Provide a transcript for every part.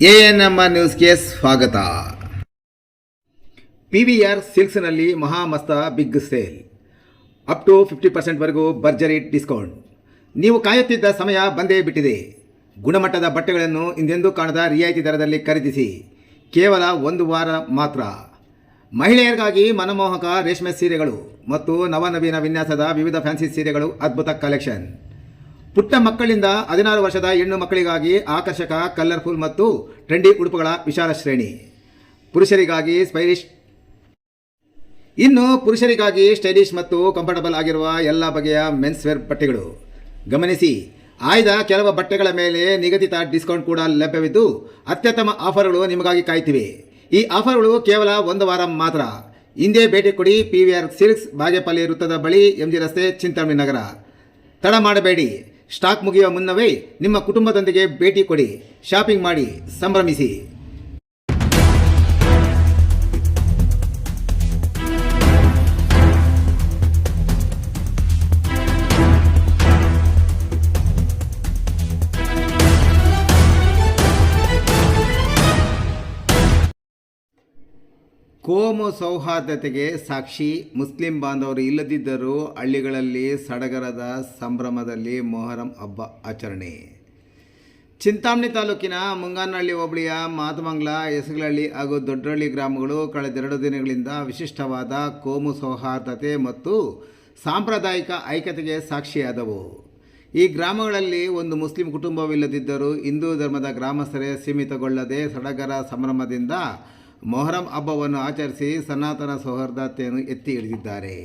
ANM ನ್ಯೂಸ್ಗೆ ಸ್ವಾಗತ. PVR ಸಿಲ್ಕ್ಸ್ನಲ್ಲಿ ಮಹಾಮಸ್ತ ಬಿಗ್ ಸೇಲ್, ಅಪ್ ಟು 50% ಭರ್ಜರಿ ಡಿಸ್ಕೌಂಟ್. ನೀವು ಕಾಯುತ್ತಿದ್ದ ಸಮಯ ಬಂದೇ ಬಿಟ್ಟಿದೆ. ಗುಣಮಟ್ಟದ ಬಟ್ಟೆಗಳನ್ನು ಹಿಂದೆಂದೂ ಕಾಣದ ರಿಯಾಯಿತಿ ದರದಲ್ಲಿ ಖರೀದಿಸಿ. ಕೇವಲ ಒಂದು ವಾರ ಮಾತ್ರ. ಮಹಿಳೆಯರಿಗಾಗಿ ಮನಮೋಹಕ ರೇಷ್ಮೆ ಸೀರೆಗಳು ಮತ್ತು ನವನವೀನ ವಿನ್ಯಾಸದ ವಿವಿಧ ಫ್ಯಾನ್ಸಿ ಸೀರೆಗಳು, ಅದ್ಭುತ ಕಲೆಕ್ಷನ್. ಪುಟ್ಟ ಮಕ್ಕಳಿಂದ 16 ವರ್ಷದ ಹೆಣ್ಣು ಮಕ್ಕಳಿಗಾಗಿ ಆಕರ್ಷಕ, ಕಲರ್ಫುಲ್ ಮತ್ತು ಟ್ರೆಂಡಿ ಉಡುಪುಗಳ ವಿಶಾಲ ಶ್ರೇಣಿ. ಪುರುಷರಿಗಾಗಿ ಸ್ಟೈಲಿಶ್ ಮತ್ತು ಕಂಫರ್ಟಬಲ್ ಆಗಿರುವ ಎಲ್ಲ ಬಗೆಯ ಮೆನ್ಸ್ ವೇರ್ ಬಟ್ಟೆಗಳು. ಗಮನಿಸಿ, ಆಯ್ದ ಕೆಲವು ಬಟ್ಟೆಗಳ ಮೇಲೆ ನಿಗದಿತ ಡಿಸ್ಕೌಂಟ್ ಕೂಡ ಲಭ್ಯವಿದ್ದು ಅತ್ಯುತ್ತಮ ಆಫರ್ಗಳು ನಿಮಗಾಗಿ ಕಾಯ್ತಿವೆ. ಈ ಆಫರ್ಗಳು ಕೇವಲ ಒಂದು ವಾರ ಮಾತ್ರ. ಹಿಂದೆ ಭೇಟಿ ಕೊಡಿ. PVR ಸಿಲ್ಕ್ಸ್, ಬಾಗೇಪಲ್ಲಿ ವೃತ್ತದ ಬಳಿ, MG ರಸ್ತೆ, ಚಿಂತಾಮಣಿ ನಗರ. ತಡ ಮಾಡಬೇಡಿ. ಸ್ಟಾಕ್ ಮುಗಿಯುವ ಮುನ್ನವೇ ನಿಮ್ಮ ಕುಟುಂಬದೊಂದಿಗೆ ಭೇಟಿ ಕೊಡಿ. ಶಾಪಿಂಗ್ ಮಾಡಿ, ಸಂಭ್ರಮಿಸಿ. ಕೋಮು ಸೌಹಾರ್ದತೆಗೆ ಸಾಕ್ಷಿ. ಮುಸ್ಲಿಂ ಬಾಂಧವರು ಇಲ್ಲದಿದ್ದರೂ ಹಳ್ಳಿಗಳಲ್ಲಿ ಸಡಗರದ ಸಂಭ್ರಮದಲ್ಲಿ ಮೊಹರಂ ಹಬ್ಬ ಆಚರಣೆ. ಚಿಂತಾಮಣಿ ತಾಲೂಕಿನ ಮುಂಗಾನಹಳ್ಳಿ ಹೋಬಳಿಯ ಮಾತಮಂಗಲ, ಹೆಸಗಲಹಳ್ಳಿ ಹಾಗೂ ದೊಡ್ಡಹಳ್ಳಿ ಗ್ರಾಮಗಳು ಕಳೆದೆರಡು ದಿನಗಳಿಂದ ವಿಶಿಷ್ಟವಾದ ಕೋಮು ಸೌಹಾರ್ದತೆ ಮತ್ತು ಸಾಂಪ್ರದಾಯಿಕ ಐಕ್ಯತೆಗೆ ಸಾಕ್ಷಿಯಾದವು. ಈ ಗ್ರಾಮಗಳಲ್ಲಿ ಒಂದು ಮುಸ್ಲಿಂ ಕುಟುಂಬವಿಲ್ಲದಿದ್ದರೂ ಹಿಂದೂ ಧರ್ಮದ ಗ್ರಾಮಸ್ಥರೇ ಸೀಮಿತಗೊಳ್ಳದೆ ಸಡಗರ ಸಂಭ್ರಮದಿಂದ ಮೊಹರಂ ಹಬ್ಬವನ್ನು ಆಚರಿಸಿ ಸನಾತನ ಸೌಹಾರ್ದತೆಯನ್ನು ಎತ್ತಿ ಹಿಡಿದಿದ್ದಾರೆ.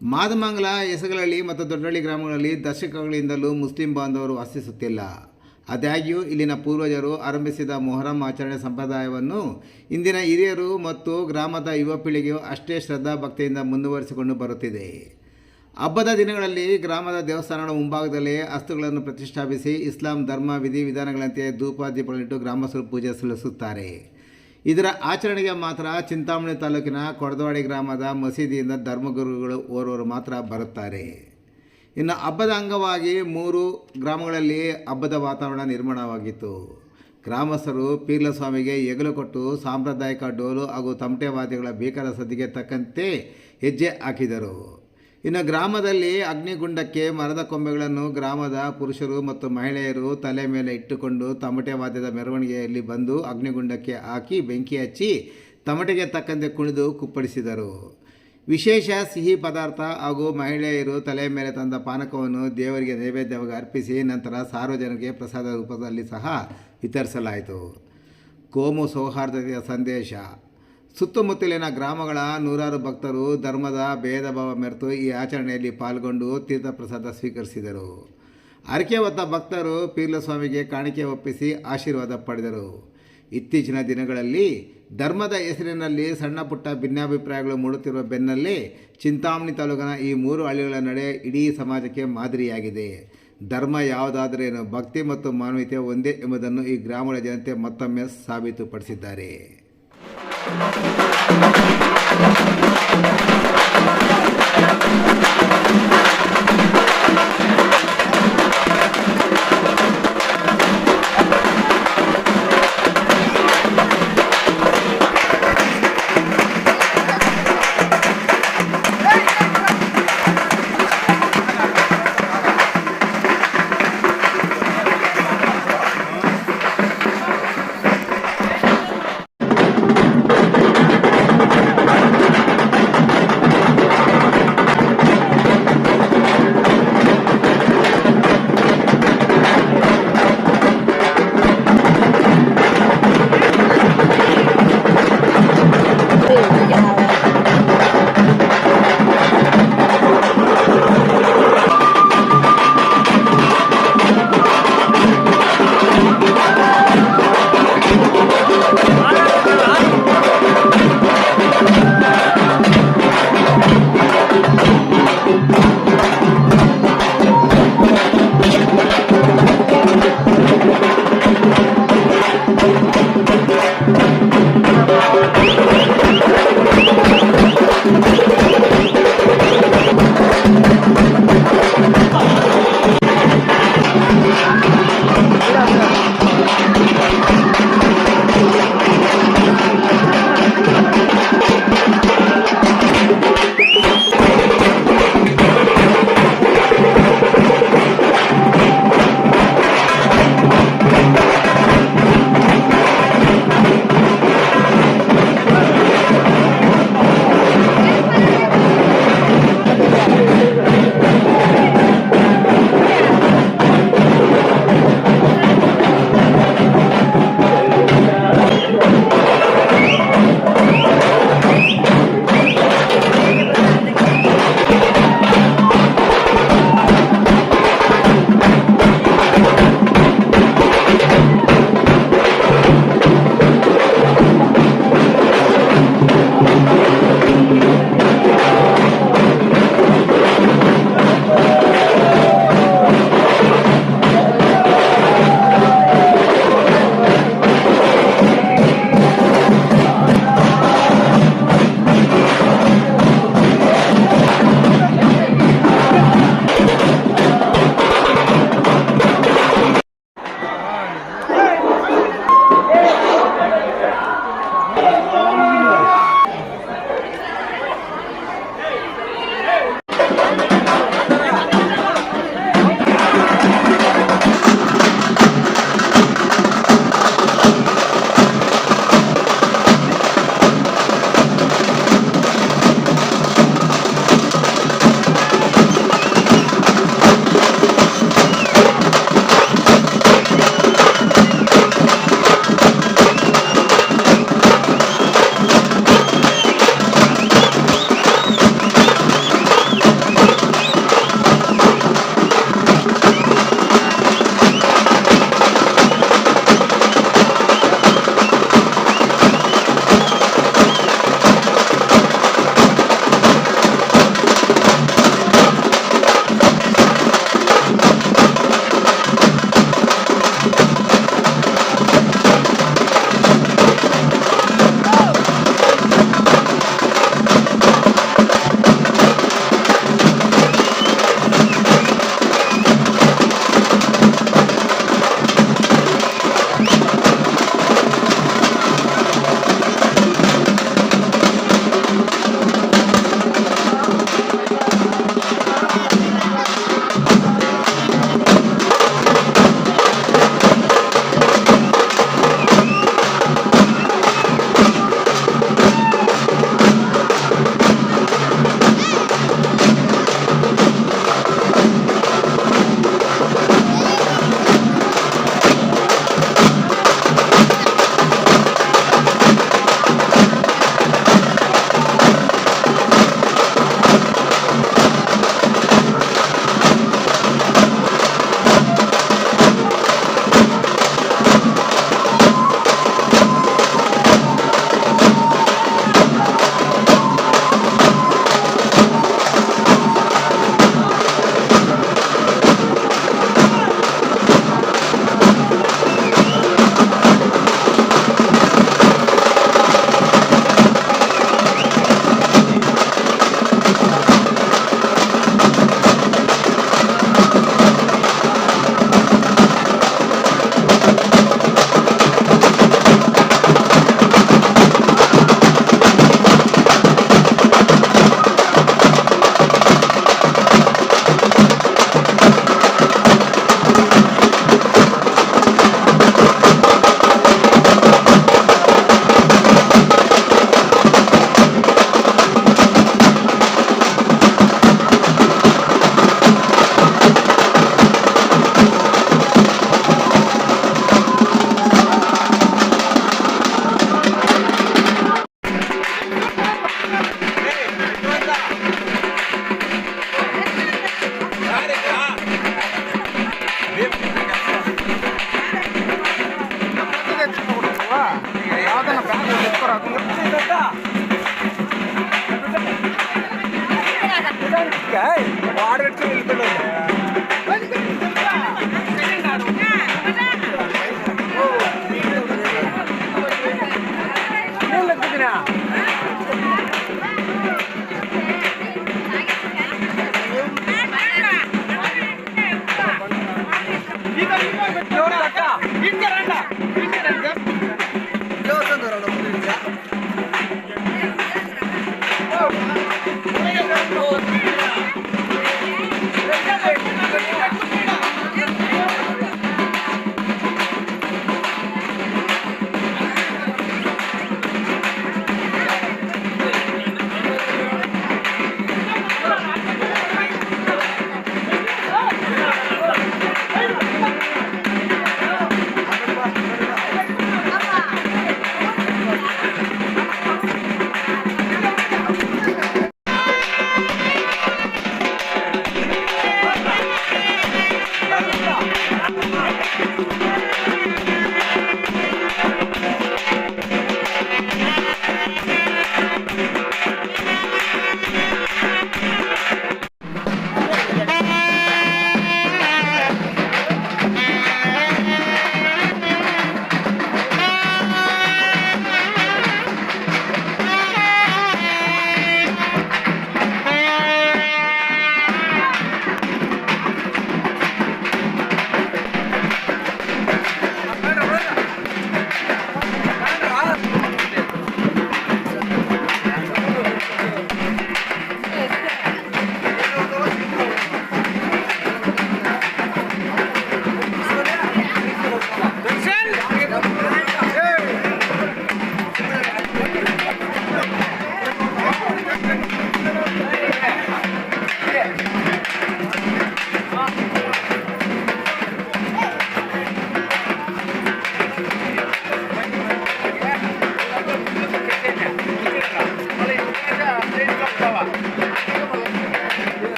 ಮಾದಮಂಗಲ, ಹೆಸಗಲಹಳ್ಳಿ ಮತ್ತು ದೊಡ್ಡಹಳ್ಳಿ ಗ್ರಾಮಗಳಲ್ಲಿ ದಶಕಗಳಿಂದಲೂ ಮುಸ್ಲಿಂ ಬಾಂಧವರು ವಾಸಿಸುತ್ತಿಲ್ಲ. ಆದಾಗ್ಯೂ ಇಲ್ಲಿನ ಪೂರ್ವಜರು ಆರಂಭಿಸಿದ ಮೊಹರಂ ಆಚರಣೆ ಸಂಪ್ರದಾಯವನ್ನು ಇಂದಿನ ಹಿರಿಯರು ಮತ್ತು ಗ್ರಾಮದ ಯುವ ಪೀಳಿಗೆಯು ಅಷ್ಟೇ ಶ್ರದ್ಧಾ ಭಕ್ತಿಯಿಂದ ಮುಂದುವರಿಸಿಕೊಂಡು ಬರುತ್ತಿದೆ. ಹಬ್ಬದ ದಿನಗಳಲ್ಲಿ ಗ್ರಾಮದ ದೇವಸ್ಥಾನಗಳ ಮುಂಭಾಗದಲ್ಲೇ ಅಸ್ತುಗಳನ್ನು ಪ್ರತಿಷ್ಠಾಪಿಸಿ ಇಸ್ಲಾಂ ಧರ್ಮ ವಿಧಿವಿಧಾನಗಳಂತೆ ಧೂಪ ದೀಪಗಳಿಟ್ಟು ಗ್ರಾಮಸ್ಥರು ಪೂಜೆ ಸಲ್ಲಿಸುತ್ತಾರೆ. ಇದರ ಆಚರಣೆಗೆ ಮಾತ್ರ ಚಿಂತಾಮಣಿ ತಾಲೂಕಿನ ಕೊಡದವಾಡಿ ಗ್ರಾಮದ ಮಸೀದಿಯಿಂದ ಧರ್ಮಗುರುಗಳು ಓರ್ವರು ಮಾತ್ರ ಬರುತ್ತಾರೆ. ಇನ್ನು ಹಬ್ಬದ ಅಂಗವಾಗಿ 3 ಗ್ರಾಮಗಳಲ್ಲಿ ಹಬ್ಬದ ವಾತಾವರಣ ನಿರ್ಮಾಣವಾಗಿತ್ತು. ಗ್ರಾಮಸ್ಥರು ಪೀರ್ಲ ಸ್ವಾಮಿಗೆ ಹೆಗಲು ಕೊಟ್ಟು ಸಾಂಪ್ರದಾಯಿಕ ಡೋಲು ಹಾಗೂ ತಮಟೆ ವಾದ್ಯಗಳ ಭೀಕರ ಸದ್ದಿಗೆ ತಕ್ಕಂತೆ ಹೆಜ್ಜೆ ಹಾಕಿದರು. ಇನ್ನು ಗ್ರಾಮದಲ್ಲಿ ಅಗ್ನಿಗುಂಡಕ್ಕೆ ಮರದ ಕೊಂಬೆಗಳನ್ನು ಗ್ರಾಮದ ಪುರುಷರು ಮತ್ತು ಮಹಿಳೆಯರು ತಲೆ ಮೇಲೆ ಇಟ್ಟುಕೊಂಡು ತಮಟೆ ವಾದ್ಯದ ಮೆರವಣಿಗೆಯಲ್ಲಿ ಬಂದು ಅಗ್ನಿಗುಂಡಕ್ಕೆ ಹಾಕಿ ಬೆಂಕಿ ಹಚ್ಚಿ ತಮಟೆಗೆ ತಕ್ಕಂತೆ ಕುಣಿದು ಕುಪ್ಪಳಿಸಿದರು. ವಿಶೇಷ ಸಿಹಿ ಪದಾರ್ಥ ಹಾಗೂ ಮಹಿಳೆಯರು ತಲೆ ಮೇಲೆ ತಂದ ಪಾನಕವನ್ನು ದೇವರಿಗೆ ನೈವೇದ್ಯವಾಗಿ ಅರ್ಪಿಸಿ ನಂತರ ಸಾರ್ವಜನಿಕರಿಗೆ ಪ್ರಸಾದ ರೂಪದಲ್ಲಿ ಸಹ ವಿತರಿಸಲಾಯಿತು. ಕೋಮು ಸೌಹಾರ್ದತೆಯ ಸಂದೇಶ. ಸುತ್ತಮುತ್ತಲಿನ ಗ್ರಾಮಗಳ ನೂರಾರು ಭಕ್ತರು ಧರ್ಮದ ಭೇದ ಭಾವ ಮೆರೆತು ಈ ಆಚರಣೆಯಲ್ಲಿ ಪಾಲ್ಗೊಂಡು ತೀರ್ಥ ಪ್ರಸಾದ ಸ್ವೀಕರಿಸಿದರು. ಹರಕೆ ಹೊತ್ತ ಭಕ್ತರು ಪೀರ್ಲ ಸ್ವಾಮಿಗೆ ಕಾಣಿಕೆ ಒಪ್ಪಿಸಿ ಆಶೀರ್ವಾದ ಪಡೆದರು. ಇತ್ತೀಚಿನ ದಿನಗಳಲ್ಲಿ ಧರ್ಮದ ಹೆಸರಿನಲ್ಲಿ ಸಣ್ಣ ಪುಟ್ಟ ಭಿನ್ನಾಭಿಪ್ರಾಯಗಳು ಮೂಡುತ್ತಿರುವ ಬೆನ್ನಲ್ಲೇ ಚಿಂತಾಮಣಿ ತಾಲೂಕಿನ ಈ 3 ಹಳ್ಳಿಗಳ ನಡೆ ಇಡೀ ಸಮಾಜಕ್ಕೆ ಮಾದರಿಯಾಗಿದೆ. ಧರ್ಮ ಯಾವುದಾದರೇನು, ಭಕ್ತಿ ಮತ್ತು ಮಾನವೀಯತೆ ಒಂದೇ ಎಂಬುದನ್ನು ಈ ಗ್ರಾಮಗಳ ಜನತೆ ಮತ್ತೊಮ್ಮೆ ಸಾಬೀತುಪಡಿಸಿದ್ದಾರೆ. వాడు పెట్టుకుని వెళ్ళిపోయాడు